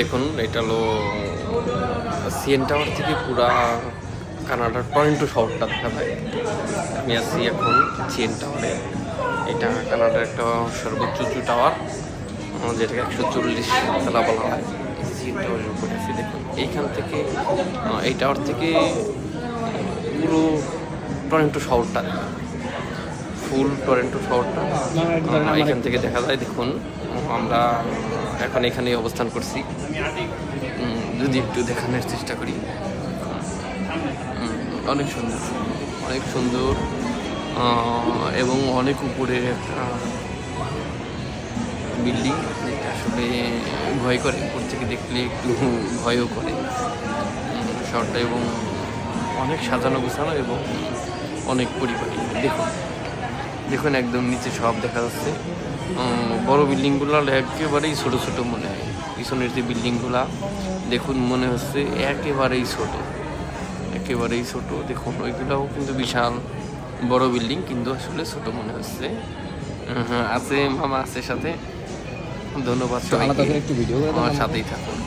দেখুন এটা হলো সিএন টাওয়ার থেকে পুরা কানাডার টরন্টো শহরটা দেখা যায়। আমি আছি এখন সিএন টাওয়ারে। এটা কানাডার একটা সর্বোচ্চ উঁচু টাওয়ার, যেটাকে 140 তলা বলা হয়। সিএন টাওয়ারের উপরে আছি। দেখুন এইখান থেকে এই টাওয়ার থেকে পুরো টরন্টো শহরটা দেখা যায়, ফুল টরন্টো শহরটা এখান থেকে দেখা যায়। দেখুন আমরা এখন এখানেই অবস্থান করছি। যদি একটু দেখানোর চেষ্টা করি, অনেক সুন্দর, অনেক সুন্দর এবং অনেক উপরে একটা বিল্ডিং, যেটা আসলে ভয় করে, উপর থেকে দেখলে একটু ভয়ও করে শহরটা, এবং অনেক সাজানো গোছানো এবং অনেক পরিপাটি। দেখুন দেখুন একদম নিচে সব দেখা যাচ্ছে। বড় বিল্ডিংগুলো একেবারেই ছোটো ছোটো মনে হয়। পিছনের যে বিল্ডিংগুলা দেখুন মনে হচ্ছে একেবারেই ছোট, একেবারেই ছোট। দেখুন ওইগুলাও কিন্তু বিশাল বড় বিল্ডিং, কিন্তু আসলে ছোট মনে হচ্ছে। আছে মামা আছে সাথে। ধন্যবাদ সবাইকে, আমার সাথেই থাকুন।